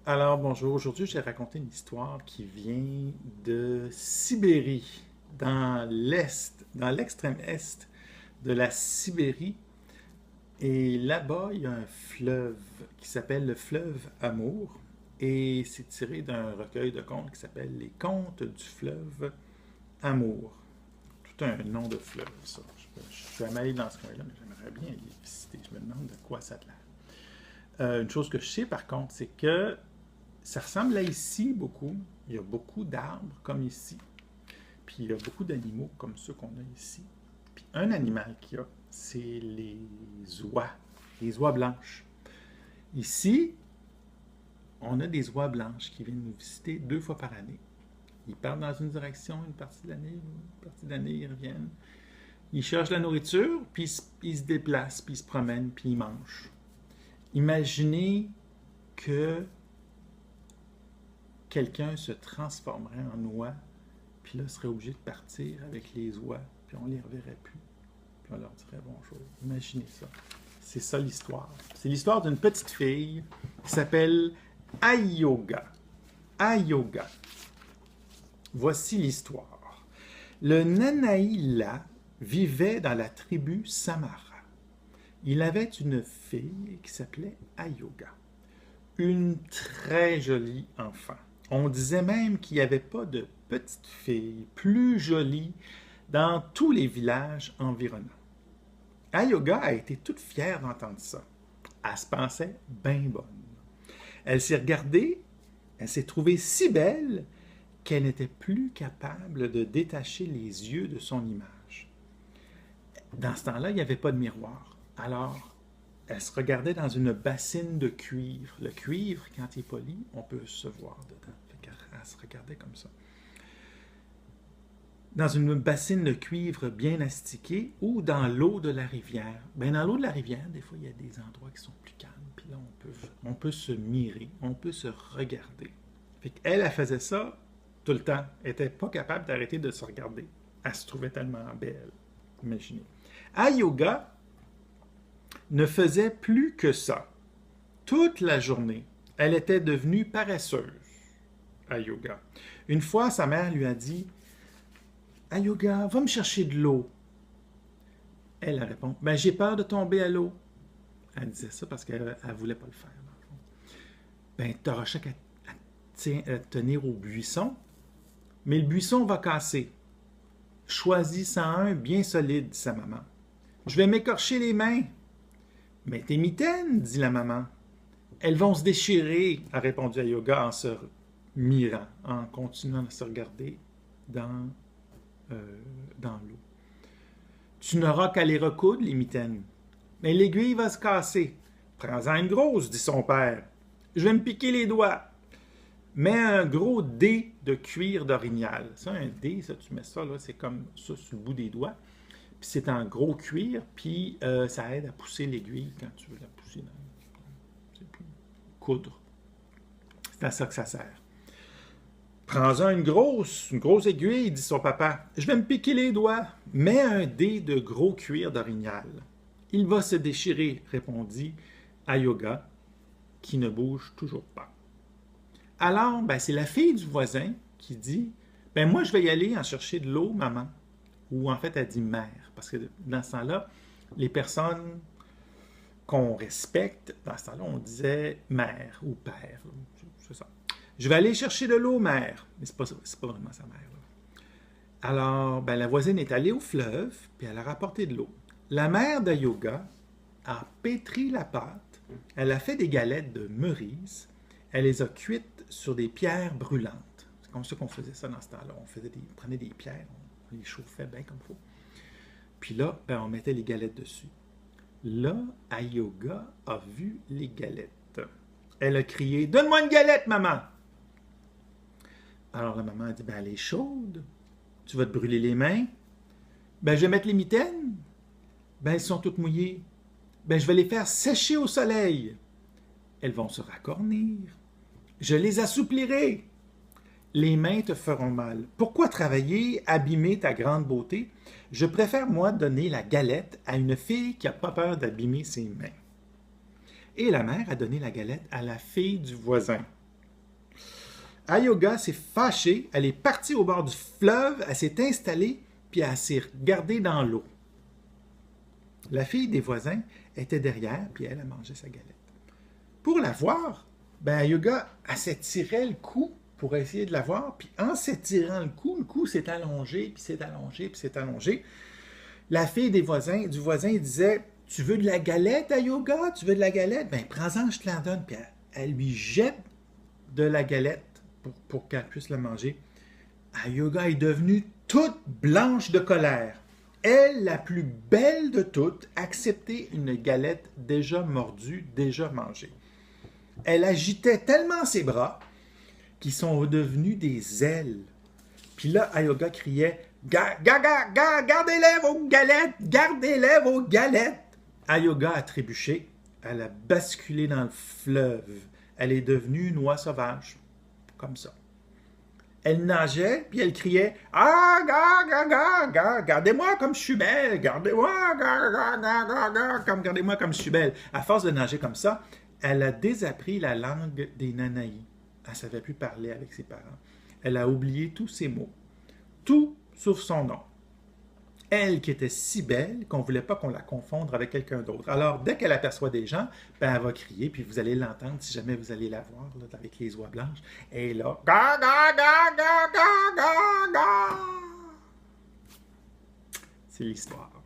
Alors bonjour, aujourd'hui je vais raconter une histoire qui vient de Sibérie, dans l'est, dans l'extrême est de la Sibérie. Et là-bas, il y a un fleuve qui s'appelle le fleuve Amour. Et c'est tiré d'un recueil de contes qui s'appelle Les Contes du fleuve Amour. Tout un nom de fleuve, ça. Je suis jamais allé dans ce coin-là, mais j'aimerais bien aller visiter. Je me demande de quoi ça a l'air. Une chose que je sais par contre, c'est que ça ressemble à ici beaucoup. Il y a beaucoup d'arbres comme ici. Puis il y a beaucoup d'animaux comme ceux qu'on a ici. Puis un animal qu'il y a, c'est les oies blanches. Ici, on a des oies blanches qui viennent nous visiter 2 fois par année. Ils partent dans une direction une partie de l'année, ils reviennent. Ils cherchent la nourriture, puis ils se déplacent, puis ils se promènent, puis ils mangent. Imaginez que quelqu'un se transformerait en oie, puis là serait obligé de partir avec les oies, puis on les reverrait plus, puis on leur dirait bonjour. Imaginez ça. C'est ça l'histoire. C'est l'histoire d'une petite fille qui s'appelle Ayoga. Ayoga. Voici l'histoire. Le Nanaïla vivait dans la tribu Samara. Il avait une fille qui s'appelait Ayoga. Une très jolie enfant. On disait même qu'il n'y avait pas de petite fille plus jolie dans tous les villages environnants. Ayoga a été toute fière d'entendre ça. Elle se pensait bien bonne. Elle s'est regardée, elle s'est trouvée si belle qu'elle n'était plus capable de détacher les yeux de son image. Dans ce temps-là, il n'y avait pas de miroir. Alors, elle se regardait dans une bassine de cuivre. Le cuivre, quand il est poli, on peut se voir dedans. Elle se regardait comme ça. Dans une bassine de cuivre bien astiquée ou dans l'eau de la rivière. Ben, dans l'eau de la rivière, des fois, il y a des endroits qui sont plus calmes. Puis là, on peut se mirer, on peut se regarder. Fait qu'elle, elle faisait ça tout le temps. Elle n'était pas capable d'arrêter de se regarder. Elle se trouvait tellement belle. Imaginez. Ayoga ne faisait plus que ça. Toute la journée, elle était devenue paresseuse. Ayoga. Une fois, sa mère lui a dit Ayoga, va me chercher de l'eau. Elle a répondu ben, j'ai peur de tomber à l'eau. Elle disait ça parce qu'elle ne voulait pas le faire. Ben, tu auras chaque à tenir au buisson, mais le buisson va casser. Choisis-en un bien solide, dit sa maman. Je vais m'écorcher les mains. Mais tes mitaines, dit la maman. Elles vont se déchirer, a répondu Ayoga en se mirant, en continuant à se regarder dans, dans l'eau. Tu n'auras qu'à les recoudre, les mitaines. Mais l'aiguille va se casser. Prends-en une grosse, dit son père. Je vais me piquer les doigts. Mets un gros dé de cuir d'orignal. Ça, un dé, ça, tu mets ça, là, c'est comme ça sur le bout des doigts. Puis c'est en gros cuir, puis ça aide à pousser l'aiguille quand tu veux la pousser dans coudre. C'est à ça que ça sert. Prends-en une grosse aiguille, dit son papa. Je vais me piquer les doigts. Mets un dé de gros cuir d'orignal. Il va se déchirer, répondit Ayoga, qui ne bouge toujours pas. Alors, ben, c'est la fille du voisin qui dit ben moi, je vais y aller en chercher de l'eau, maman. Ou en fait, elle dit mère. Parce que dans ce temps-là, les personnes qu'on respecte, dans ce temps-là, on disait mère ou père. C'est ça. Je vais aller chercher de l'eau, mère. Mais c'est pas vraiment sa mère. Là. Alors, ben, la voisine est allée au fleuve, puis elle a rapporté de l'eau. La mère d'Ayoga a pétri la pâte, elle a fait des galettes de merises, elle les a cuites sur des pierres brûlantes. C'est comme ça qu'on faisait ça dans ce temps-là. On prenait des pierres, on les chauffait bien comme il faut. Puis là, ben, on mettait les galettes dessus. Là, Ayoga a vu les galettes. Elle a crié « Donne-moi une galette, maman! » Alors la maman a dit « Ben, elle est chaude. Tu vas te brûler les mains. Ben, je vais mettre les mitaines. Ben, elles sont toutes mouillées. Ben, je vais les faire sécher au soleil. Elles vont se racornir. Je les assouplirai. Les mains te feront mal. Pourquoi travailler, abîmer ta grande beauté? Je préfère, moi, donner la galette à une fille qui n'a pas peur d'abîmer ses mains. Et la mère a donné la galette à la fille du voisin. Ayoga s'est fâchée, elle est partie au bord du fleuve, elle s'est installée, puis elle s'est regardée dans l'eau. La fille des voisins était derrière, puis elle a mangé sa galette. Pour la voir, ben Ayoga, elle s'étirait le cou pour essayer de la voir, puis en s'étirant le cou s'est allongé, puis s'est allongé, puis s'est allongé. La fille du voisin disait « Tu veux de la galette, Ayoga? Tu veux de la galette? Ben prends-en, je te la donne. » Puis elle lui jette de la galette pour qu'elle puisse la manger. Ayoga est devenue toute blanche de colère. Elle, la plus belle de toutes, acceptait une galette déjà mordue, déjà mangée. Elle agitait tellement ses bras qu'ils sont devenus des ailes. Puis là, Ayoga criait « Gardez-les vos galettes! Gardez-les vos galettes! » Ayoga a trébuché. Elle a basculé dans le fleuve. Elle est devenue une oie sauvage. Comme ça. Elle nageait, puis elle criait « Ah, gardez-moi comme je suis belle! Gardez-moi, gardez-moi comme je suis belle! » À force de nager comme ça, elle a désappris la langue des Nanaïs. Elle ne savait plus parler avec ses parents. Elle a oublié tous ses mots. Tout sauf son nom. Elle qui était si belle qu'on ne voulait pas qu'on la confonde avec quelqu'un d'autre. Alors, dès qu'elle aperçoit des gens, ben, elle va crier, puis vous allez l'entendre si jamais vous allez la voir là, avec les oies blanches. Et là, c'est l'histoire.